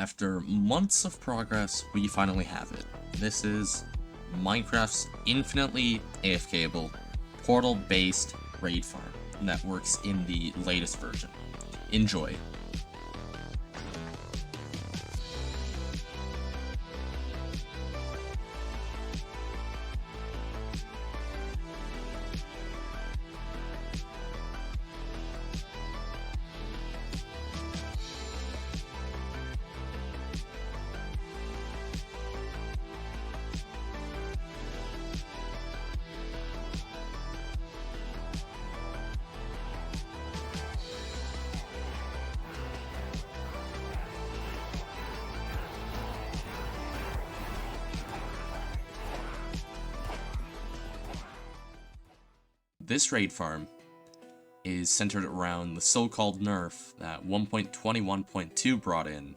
After months of progress, we finally have it. This is Minecraft's infinitely AFKable, portal-based raid farm that works in the latest version. Enjoy. This raid farm is centered around the so-called nerf that 1.21.2 brought in.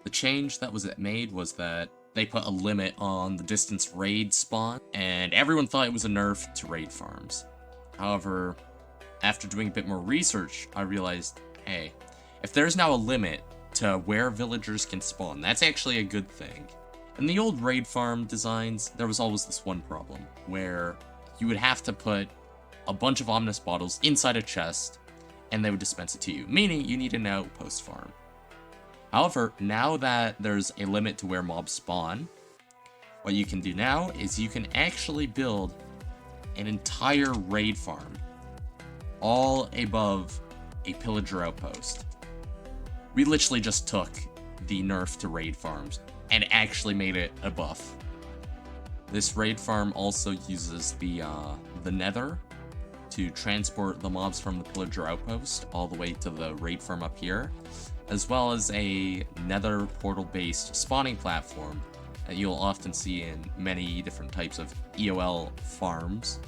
The change that was made was that they put a limit on the distance raid spawn, and everyone thought it was a nerf to raid farms. However, after doing a bit more research, I realized, hey, if there's now a limit to where villagers can spawn, that's actually a good thing. In the old raid farm designs, there was always this one problem, where you would have to put a bunch of ominous bottles inside a chest, and they would dispense it to you, meaning you need an outpost farm. However, now that there's a limit to where mobs spawn, what you can do now is you can actually build an entire raid farm, all above a pillager outpost. We literally just took the nerf to raid farms and actually made it a buff. This raid farm also uses the Nether to transport the mobs from the pillager outpost all the way to the raid farm up here, as well as a Nether portal-based spawning platform that you'll often see in many different types of EOL farms.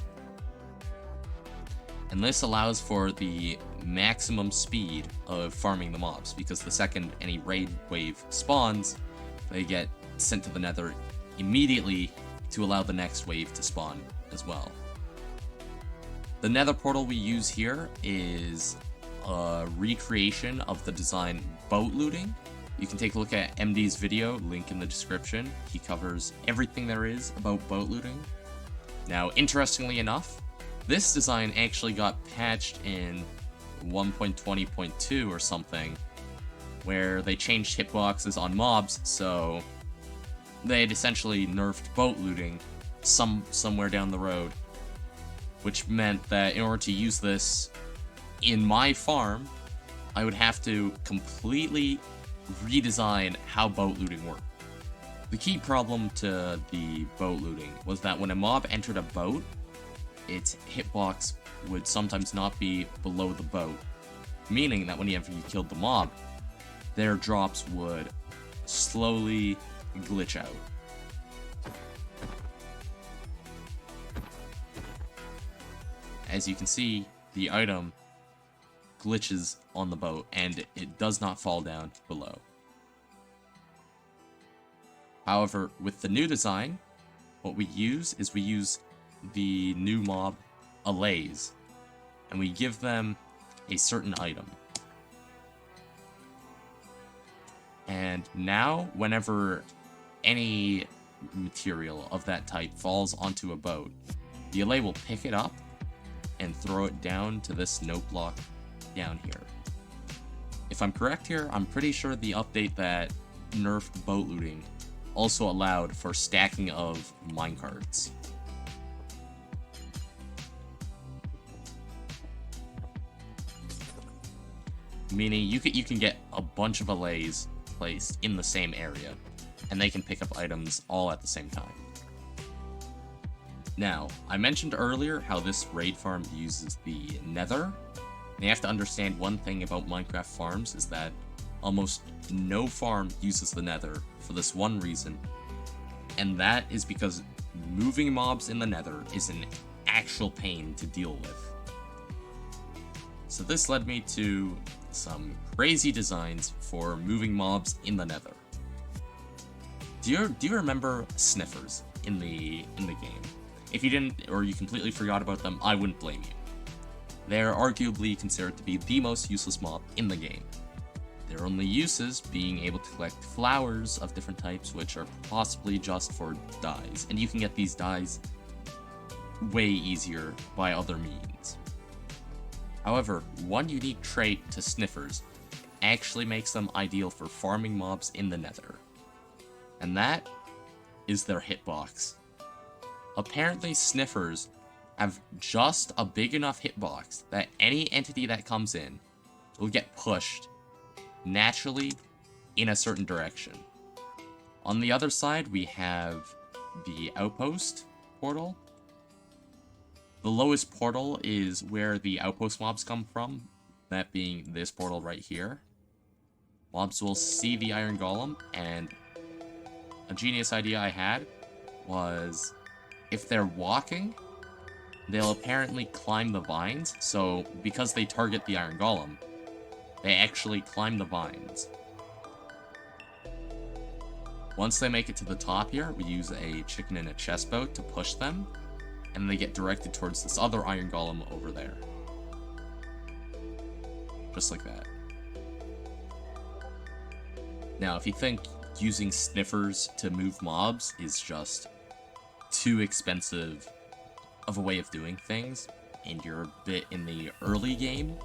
And this allows for the maximum speed of farming the mobs, because the second any raid wave spawns, they get sent to the Nether immediately to allow the next wave to spawn as well. The Nether portal we use here is a recreation of the design boat looting. You can take a look at Emdy's video, link in the description. He covers everything there is about boat looting. Now, interestingly enough, this design actually got patched in 1.20.2 or something, where they changed hitboxes on mobs, so they had essentially nerfed boat looting somewhere down the road, which meant that in order to use this in my farm, I would have to completely redesign how boat looting worked. The key problem to the boat looting was that when a mob entered a boat, its hitbox would sometimes not be below the boat, meaning that whenever you killed the mob, their drops would slowly glitch out. As you can see, the item glitches on the boat and it does not fall down below. However, with the new design, what we use is we use the new mob Allays, and we give them a certain item. And now, whenever any material of that type falls onto a boat, the Allay will pick it up and throw it down to this note block down here. If I'm correct here, I'm pretty sure the update that nerfed boat looting also allowed for stacking of minecarts. Meaning you can get a bunch of Allays placed in the same area, and they can pick up items all at the same time. Now, I mentioned earlier how this raid farm uses the Nether. And you have to understand one thing about Minecraft farms is that almost no farm uses the Nether for this one reason, and that is because moving mobs in the Nether is an actual pain to deal with. So this led me to some crazy designs for moving mobs in the Nether. Do you remember Sniffers in the game? If you didn't, or you completely forgot about them, I wouldn't blame you. They are arguably considered to be the most useless mob in the game. Their only uses being able to collect flowers of different types, which are possibly just for dyes. And you can get these dyes way easier by other means. However, one unique trait to Sniffers actually makes them ideal for farming mobs in the Nether. And that is their hitbox. Apparently, Sniffers have just a big enough hitbox that any entity that comes in will get pushed naturally in a certain direction. On the other side, we have the Outpost portal. The lowest portal is where the Outpost mobs come from, that being this portal right here. Mobs will see the Iron Golem, and a genius idea I had was if they're walking, they'll apparently climb the vines, so because they target the Iron Golem, they actually climb the vines. Once they make it to the top here, we use a chicken and a chest boat to push them, and they get directed towards this other Iron Golem over there. Just like that. Now, if you think using Sniffers to move mobs is just too expensive of a way of doing things, and you're a bit in the early game,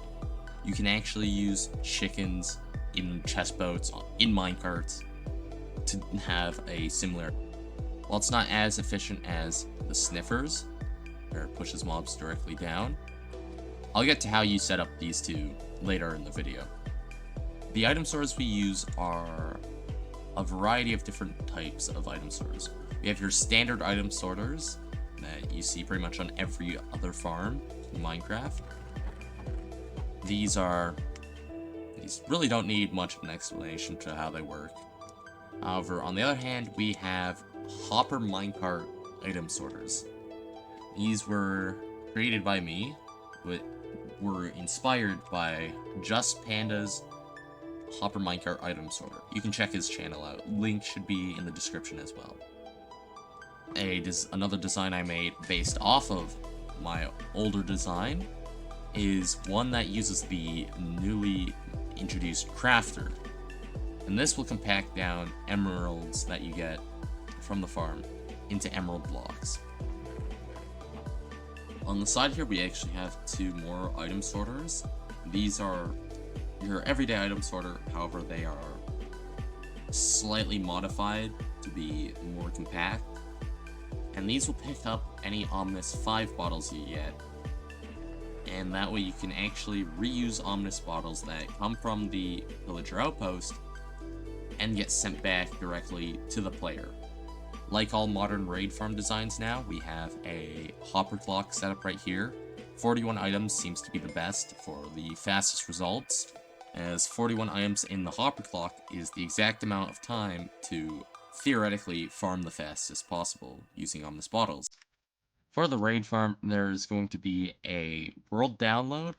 you can actually use chickens in chest boats, in minecarts, to have a similar... While it's not as efficient as the Sniffers, where it pushes mobs directly down, I'll get to how you set up these two later in the video. The item sorters we use are a variety of different types of item sorters. We have your standard item sorters that you see pretty much on every other farm in Minecraft. These really don't need much of an explanation to how they work. However, on the other hand, we have hopper minecart item sorters. These were created by me, but were inspired by JustPanda's hopper minecart item sorter. You can check his channel out. Link should be in the description as well. Another design I made based off of my older design is one that uses the newly introduced crafter. And this will compact down emeralds that you get from the farm into emerald blocks. On the side here, we actually have two more item sorters. These are your everyday item sorter, however, they are slightly modified to be more compact. And these will pick up any Omnis 5 bottles you get. And that way you can actually reuse Omnis bottles that come from the villager outpost and get sent back directly to the player. Like all modern raid farm designs now, we have a hopper clock set up right here. 41 items seems to be the best for the fastest results, as 41 items in the hopper clock is the exact amount of time to theoretically farm the fastest possible using Omnis bottles. For the raid farm, there's going to be a world download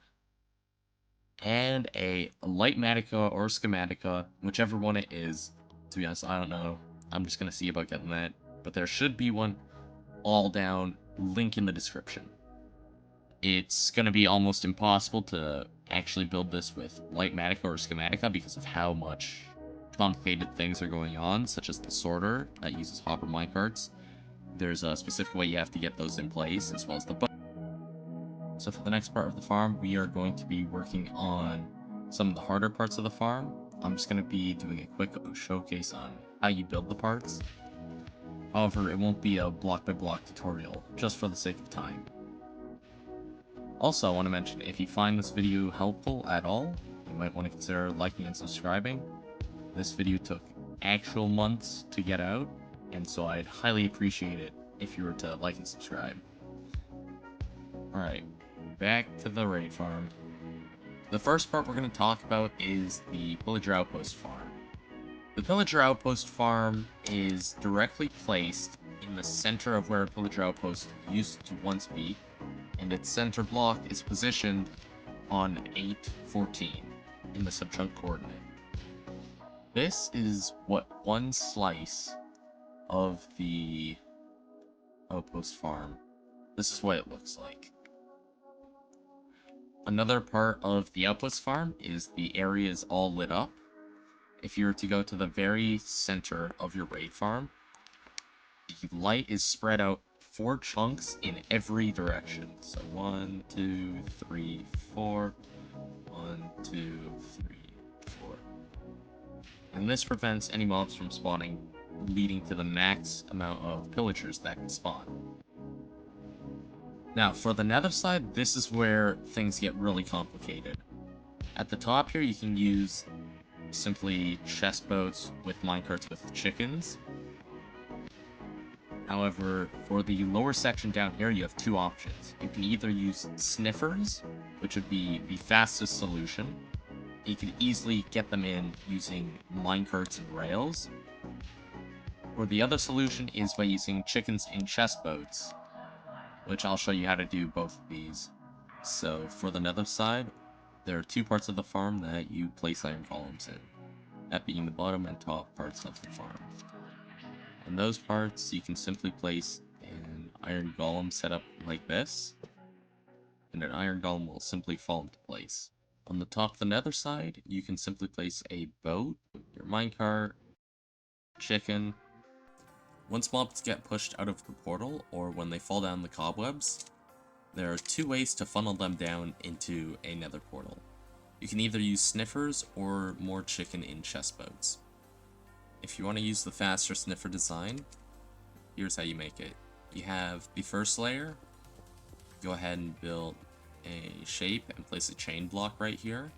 and a Litematica or Schematica, whichever one it is. To be honest, I don't know. I'm just going to see about getting that. But there should be one all down, link in the description. It's going to be almost impossible to actually build this with Litematica or Schematica because of how much complicated things are going on, such as the sorter that uses hopper minecarts. There's a specific way you have to get those in place, as well as the button. So for the next part of the farm, we are going to be working on some of the harder parts of the farm. I'm just going to be doing a quick showcase on how you build the parts. However, it won't be a block-by-block tutorial, just for the sake of time. Also, I want to mention, if you find this video helpful at all, you might want to consider liking and subscribing. This video took actual months to get out, and so I'd highly appreciate it if you were to like and subscribe. Alright, back to the raid farm. The first part we're going to talk about is the villager outpost farm. The villager outpost farm is directly placed in the center of where a villager outpost used to once be, and its center block is positioned on 814 in the subchunk coordinate. This is what one slice of the outpost farm. This is what it looks like. Another part of the outpost farm is the area is all lit up. if you were to go to the very center of your raid farm, the light is spread out 4 chunks in every direction. So 1, 2, 3, 4. 1, 2, 3, 4. And this prevents any mobs from spawning, leading to the max amount of pillagers that can spawn. Now, for the nether side, this is where things get really complicated. At the top here, you can use simply chest boats with minecarts with chickens. However, for the lower section down here, you have 2 options. You can either use sniffers, which would be the fastest solution. You can easily get them in using minecarts and rails. Or the other solution is by using chickens in chest boats, which I'll show you how to do both of these. So for the nether side, there are 2 parts of the farm that you place iron golems in, that being the bottom and top parts of the farm. In those parts, you can simply place an iron golem set up like this, and an iron golem will simply fall into place. On the top of the nether side, you can simply place a boat, your minecart, chicken. Once mobs get pushed out of the portal, or when they fall down the cobwebs, there are 2 ways to funnel them down into a nether portal. You can either use sniffers or more chicken in chest boats. If you want to use the faster sniffer design, here's how you make it. You have the first layer, go ahead and build a shape and place a chain block right here.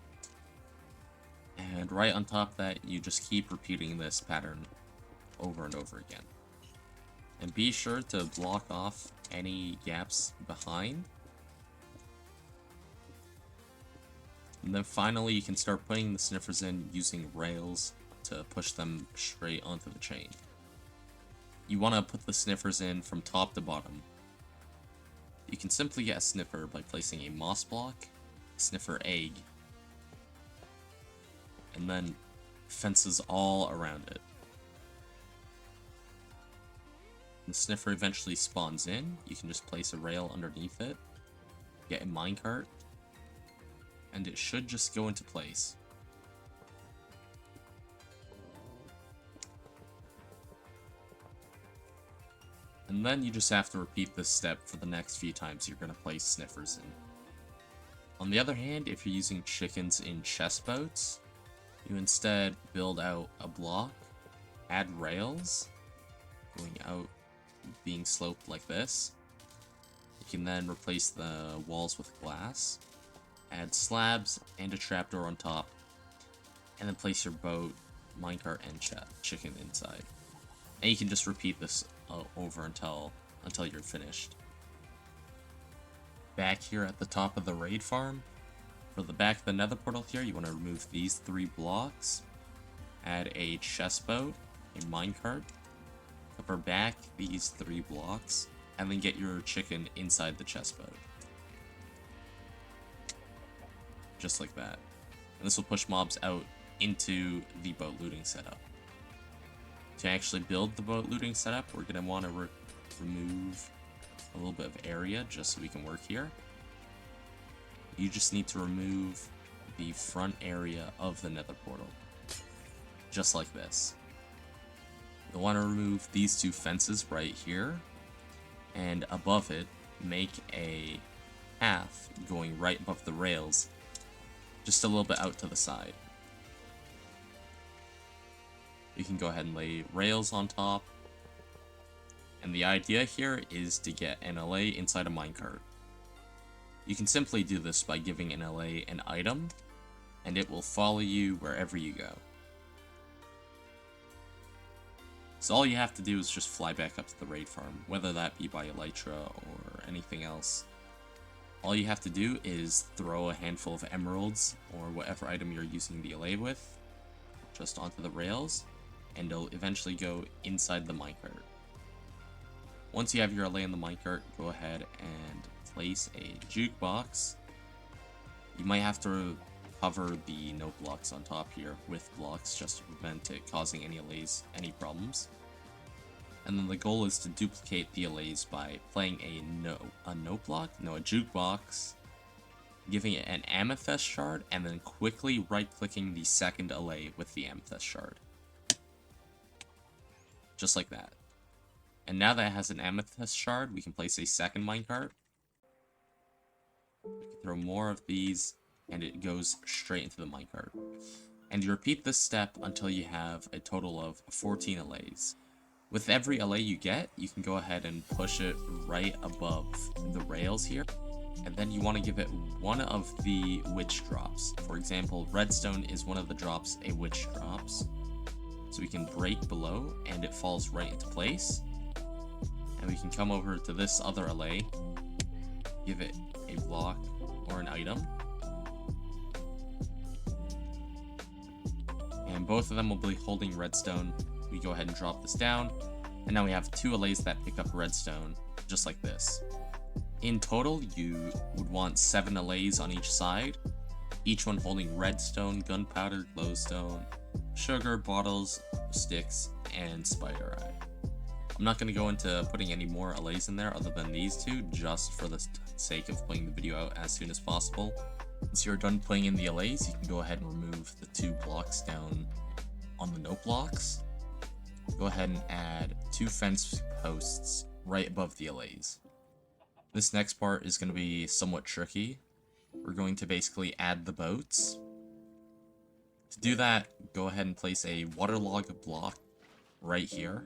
And right on top of that, you just keep repeating this pattern over and over again. And be sure to block off any gaps behind. And then finally, you can start putting the sniffers in using rails to push them straight onto the chain. You want to put the sniffers in from top to bottom. You can simply get a sniffer by placing a moss block, sniffer egg, and then fences all around it. The sniffer eventually spawns in. You can just place a rail underneath it, get a minecart, and it should just go into place. And then you just have to repeat this step for the next few times you're going to place sniffers in. On the other hand, if you're using chickens in chest boats, you instead build out a block, add rails, going out, being sloped like this. You can then replace the walls with glass, add slabs and a trapdoor on top, and then place your boat, minecart, and chicken inside. And you can just repeat this over until you're finished. Back here at the top of the raid farm, for the back of the nether portal here, you want to remove these 3 blocks, add a chest boat, a minecart, cover back these 3 blocks, and then get your chicken inside the chest boat. Just like that. And this will push mobs out into the boat looting setup. To actually build the boat looting setup, we're going to want to remove a little bit of area just so we can work here. You just need to remove the front area of the nether portal. Just like this. You'll want to remove these 2 fences right here, and above it, make a path going right above the rails, just a little bit out to the side. You can go ahead and lay rails on top. And the idea here is to get an Allay inside a minecart. You can simply do this by giving an Allay an item, and it will follow you wherever you go. So all you have to do is just fly back up to the raid farm, whether that be by elytra or anything else. All you have to do is throw a handful of emeralds, or whatever item you're using the Allay with, just onto the rails, and it'll eventually go inside the minecart. Once you have your Allay in the minecart, go ahead and place a jukebox. You might have to cover the no blocks on top here with blocks just to prevent it causing any problems. And then the goal is to duplicate the Allays by playing a jukebox giving it an amethyst shard, and then quickly right-clicking the second allay with the amethyst shard. Just like that. And now that it has an amethyst shard, we can place a second minecart. We can throw more of these, and it goes straight into the minecart. And you repeat this step until you have a total of 14 allays. With every allay you get, you can go ahead and push it right above the rails here. And then you want to give it one of the witch drops. For example, redstone is one of the drops a witch drops. So we can break below and it falls right into place. And we can come over to this other allay, give it a block or an item. And both of them will be holding redstone. We go ahead and drop this down, and now we have 2 allays that pick up redstone, just like this. In total, you would want 7 allays on each side, each one holding redstone, gunpowder, glowstone, sugar, bottles, sticks, and spider eye. I'm not going to go into putting any more allays in there other than these 2, just for the sake of putting the video out as soon as possible. Once you're done putting in the allays, you can go ahead and remove the 2 blocks down on the note blocks. Go ahead and add 2 fence posts right above the allays. This next part is going to be somewhat tricky. We're going to basically add the boats. To do that, go ahead and place a waterlogged block right here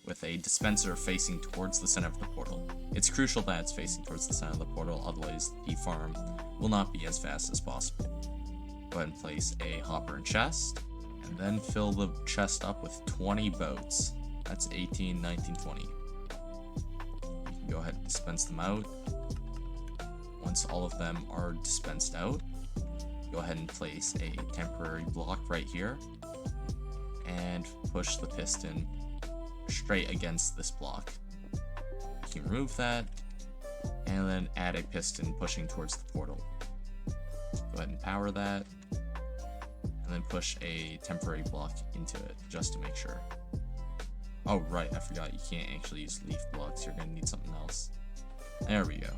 with a dispenser facing towards the center of the portal. It's crucial that it's facing towards the center of the portal, otherwise the farm will not be as fast as possible. Go ahead and place a hopper and chest. And then fill the chest up with 20 boats. That's 18, 19, 20. You can go ahead and dispense them out. Once all of them are dispensed out, go ahead and place a temporary block right here. And push the piston straight against this block. You can remove that. And then add a piston pushing towards the portal. Go ahead and power that. And then push a temporary block into it, just to make sure. Oh right, I forgot you can't actually use leaf blocks, you're going to need something else. There we go.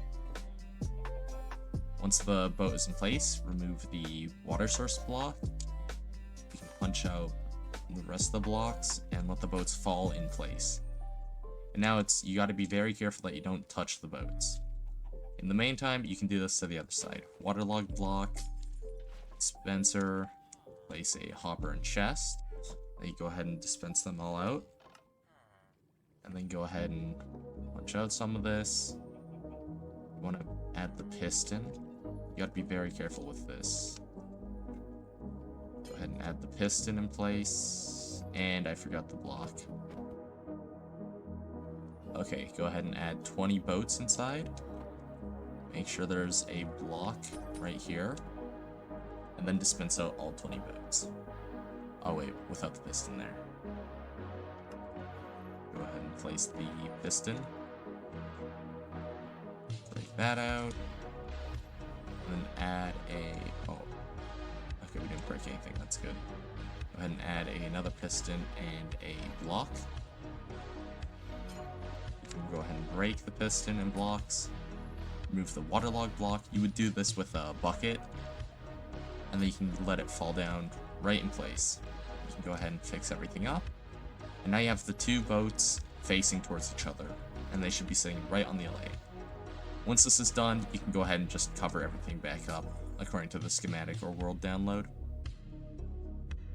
Once the boat is in place, remove the water source block. You can punch out the rest of the blocks and let the boats fall in place. And now you got to be very careful that you don't touch the boats. In the meantime, you can do this to the other side. Waterlogged block, dispenser, place a hopper and chest. Then you go ahead and dispense them all out. And then go ahead and punch out some of this. You want to add the piston. You got to be very careful with this. Go ahead and add the piston in place. And I forgot the block. Okay, go ahead and add 20 boats inside. Make sure there's a block right here. And then dispense out all 20 boats. Oh wait, without the piston there. Go ahead and place the piston. Break that out. And then add a... Oh. Okay, we didn't break anything, that's good. Go ahead and add another piston and a block. You can go ahead and break the piston and blocks. Remove the waterlogged block. You would do this with a bucket. And then you can let it fall down right in place. You can go ahead and fix everything up. And now you have the 2 boats facing towards each other. And they should be sitting right on the allay. Once this is done, you can go ahead and just cover everything back up, according to the schematic or world download.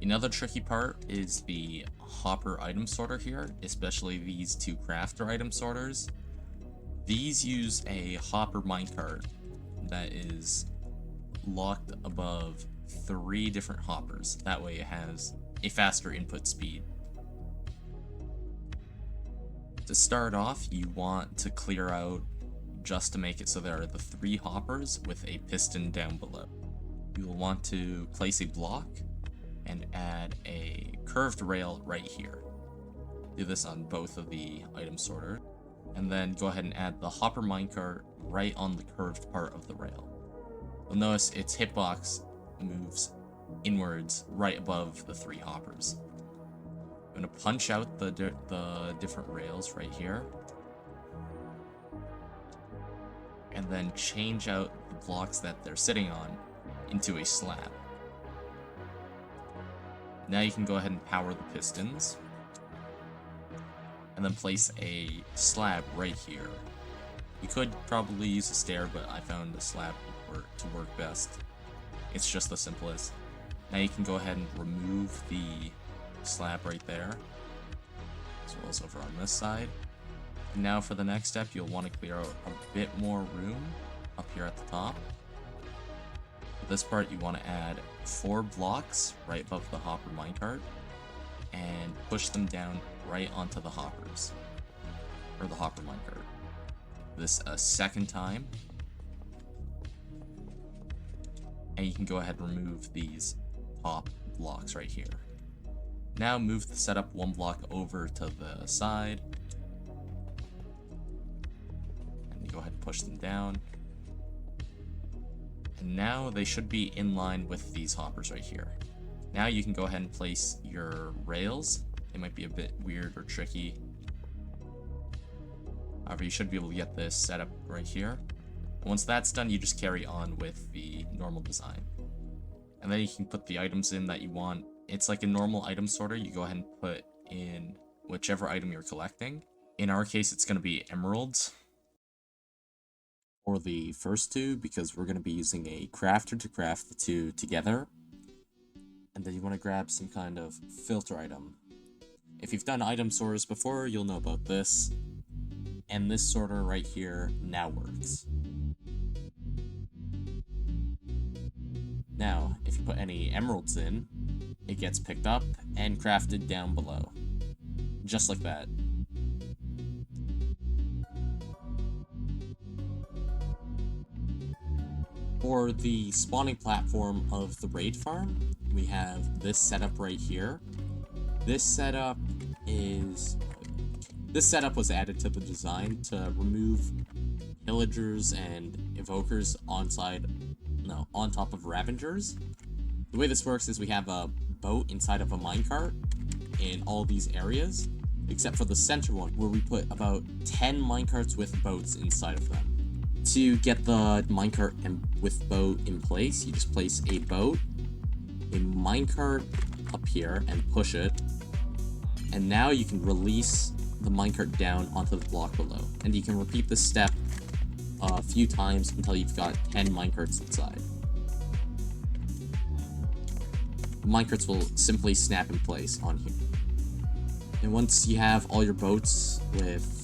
Another tricky part is the hopper item sorter here, especially these 2 crafter item sorters. These use a hopper minecart that is locked above 3 different hoppers. That way it has a faster input speed. To start off, you want to clear out just to make it so there are the 3 hoppers with a piston down below. You will want to place a block and add a curved rail right here. Do this on both of the item sorter. And then go ahead and add the hopper minecart right on the curved part of the rail. You'll notice its hitbox moves inwards right above the 3 hoppers. I'm going to punch out the different rails right here. And then change out the blocks that they're sitting on into a slab. Now you can go ahead and power the pistons, and then place a slab right here. You could probably use a stair, but I found a slab to work best. It's just the simplest. Now you can go ahead and remove the slab right there, as well as over on this side. And now for the next step, you'll want to clear out a bit more room up here at the top. For this part, you want to add 4 blocks right above the hopper minecart and push them down right onto the hoppers, or the hopper minecart. This a second time, and you can go ahead and remove these top blocks right here. Now move the setup 1 block over to the side, and you go ahead and push them down. And now they should be in line with these hoppers right here. Now you can go ahead and place your rails. They might be a bit weird or tricky. However, you should be able to get this set up right here. Once that's done, you just carry on with the normal design. And then you can put the items in that you want. It's like a normal item sorter. You go ahead and put in whichever item you're collecting. In our case, it's going to be emeralds. Or the first 2, because we're going to be using a crafter to craft the 2 together. And then you want to grab some kind of filter item. If you've done item sorters before, you'll know about this. And this sorter right here now works. Now, if you put any emeralds in, it gets picked up and crafted down below. Just like that. For the spawning platform of the raid farm, we have this setup right here. This setup was added to the design to remove pillagers and evokers on top of Ravengers. The way this works is we have a boat inside of a minecart in all these areas, except for the center one, where we put about 10 minecarts with boats inside of them. To get the minecart with boat in place, you just place a boat, a minecart up here, and push it. And now you can release the minecart down onto the block below. And you can repeat this step a few times until you've got 10 minecarts inside. The minecarts will simply snap in place on here. And once you have all your boats with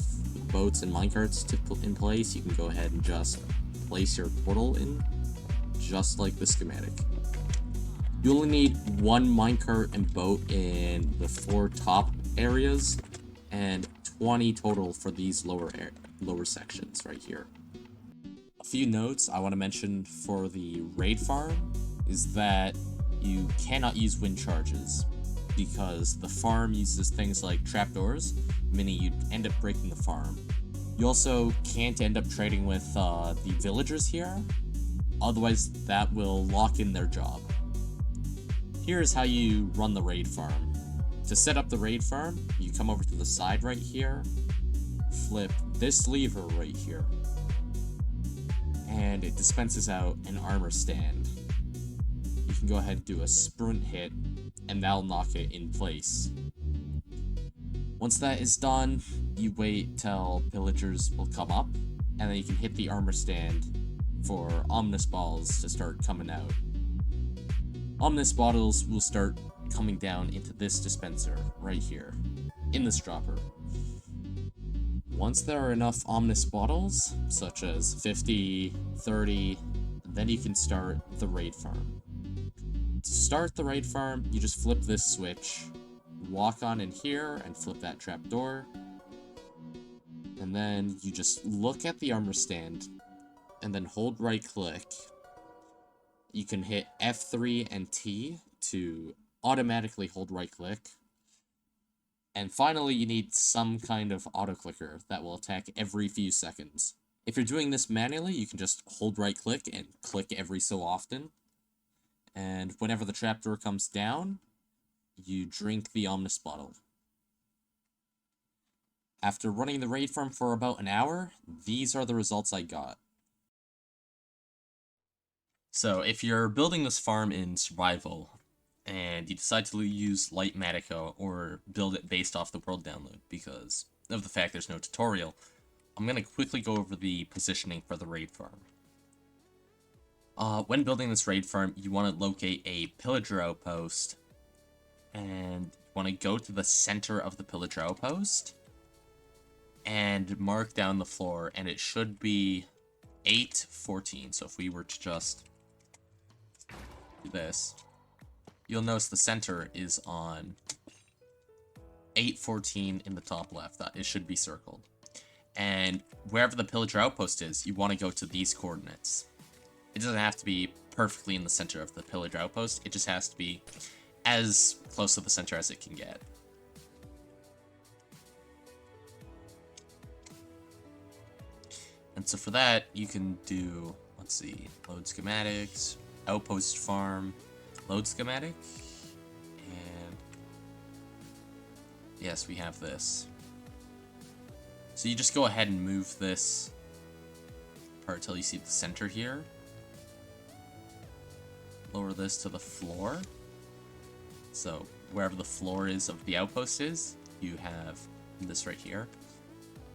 boats and minecarts in place, you can go ahead and just place your portal in, just like the schematic. You only need 1 minecart and boat in the 4 top areas, and 20 total for these lower sections right here. A few notes I want to mention for the raid farm is that you cannot use wind charges, because the farm uses things like trapdoors, meaning you'd end up breaking the farm. You also can't end up trading with the villagers here, otherwise that will lock in their job. Here's how you run the raid farm. To set up the raid farm, you come over to the side right here, flip this lever right here, and it dispenses out an armor stand. You can go ahead and do a sprint hit, and that'll knock it in place. Once that is done, you wait till pillagers will come up, and then you can hit the armor stand for ominous balls to start coming out. Ominous bottles will start coming down into this dispenser right here, in this dropper. Once there are enough ominous bottles, such as 50, 30, then you can start the raid farm. To start the raid farm, you just flip this switch, walk on in here, and flip that trapdoor. And then you just look at the armor stand, and then hold right click. You can hit F3 and T to automatically hold right click. And finally, you need some kind of auto clicker that will attack every few seconds. If you're doing this manually, you can just hold right click and click every so often. And whenever the trapdoor comes down, you drink the ominous bottle. After running the raid farm for about an hour, these are the results I got. So if you're building this farm in survival, and you decide to use Litematica or build it based off the world download because of the fact there's no tutorial, I'm going to quickly go over the positioning for the raid farm. When building this raid farm, you want to locate a pillager outpost, and you want to go to the center of the pillager outpost, and mark down the floor, and it should be 8:14. So if we were to just do this, you'll notice the center is on 8:14 in the top left. It should be circled. And wherever the pillager outpost is, you want to go to these coordinates. It doesn't have to be perfectly in the center of the pillager outpost. It just has to be as close to the center as it can get. And so for that, you can do, let's see, load schematics, outpost farm, load schematic, and yes, we have this. So you just go ahead and move this part till you see the center here. Lower this to the floor. So wherever the floor is of the outpost is, you have this right here.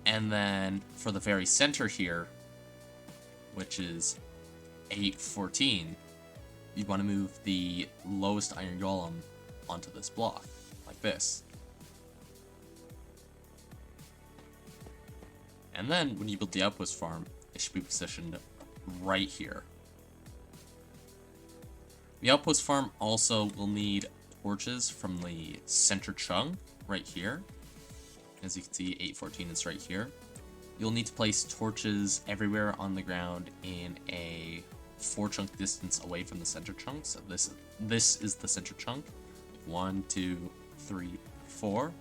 And then for the very center here, which is 8:14, you want to move the lowest iron golem onto this block, like this. And then when you build the outpost farm, it should be positioned right here. The outpost farm also will need torches from the center chunk right here. As you can see, 8:14 is right here. You'll need to place torches everywhere on the ground in a 4-chunk distance away from the center chunk. So this is the center chunk. 1, 2, 3, 4.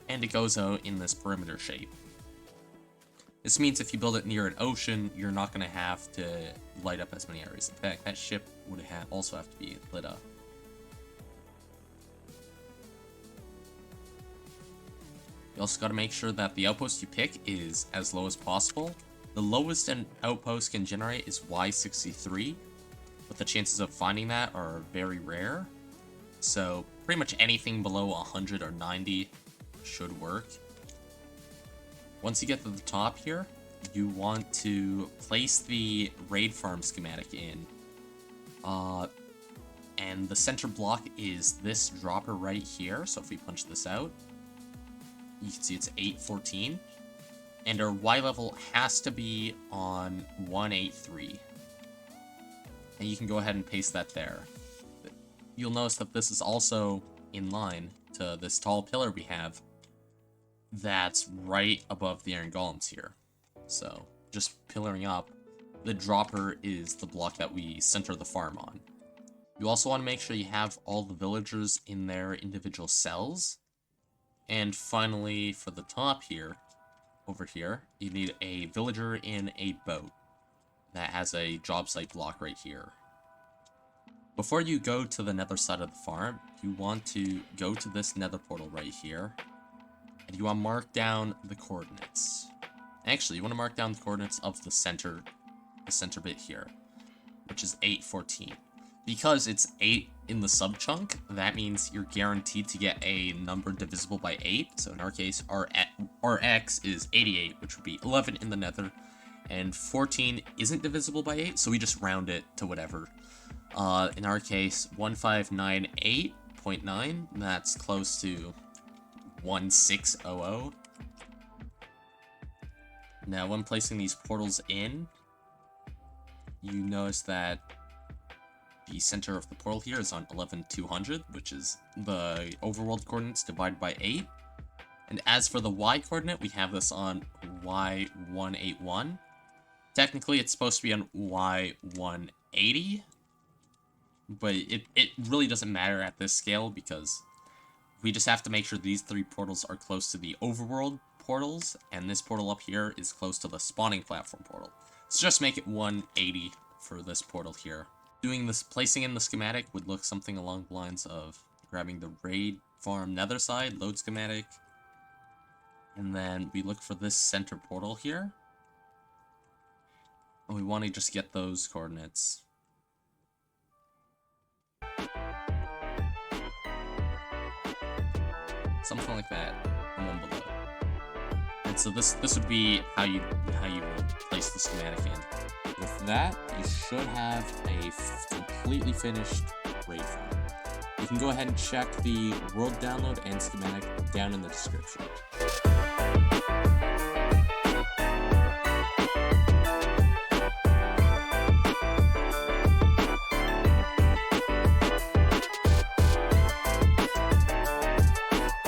And it goes out in this perimeter shape. This means if you build it near an ocean, you're not going to have to light up as many areas. In fact, that ship would also have to be lit up. You also got to make sure that the outpost you pick is as low as possible. The lowest an outpost can generate is Y63, but the chances of finding that are very rare. So pretty much anything below 100 or 90 should work. Once you get to the top here, you want to place the raid farm schematic in. And the center block is this dropper right here. So if we punch this out, you can see it's 8:14. And our Y level has to be on 183. And you can go ahead and paste that there. You'll notice that this is also in line to this tall pillar we have that's right above the iron golems here. So just pillaring up, the dropper is the block that we center the farm on. You also want to make sure you have all the villagers in their individual cells. And finally, for the top here, over here, you need a villager in a boat that has a job site block right here. Before you go to the nether side of the farm, you want to go to this nether portal right here, and you want to mark down the coordinates. Actually, you want to mark down the coordinates of the center bit here, which is 8:14. Because it's 8 in the sub-chunk, that means you're guaranteed to get a number divisible by 8. So in our case, our x is 88, which would be 11 in the nether. And 14 isn't divisible by 8, so we just round it to whatever. In our case, 1598.9, that's close to 1600. Now, when placing these portals in, you notice that the center of the portal here is on 11200, which is the overworld coordinates divided by 8. And as for the Y coordinate, we have this on Y181. Technically, it's supposed to be on Y180, but it really doesn't matter at this scale because we just have to make sure these 3 portals are close to the overworld portals, and this portal up here is close to the spawning platform portal. So just make it 180 for this portal here. Doing this, placing in the schematic would look something along the lines of grabbing the raid farm nether side, load schematic, and then we look for this center portal here. And we want to just get those coordinates. something like that, and one below. And so this would be how you would place the schematic in. With that, you should have a completely finished raid farm. You can go ahead and check the world download and schematic down in the description.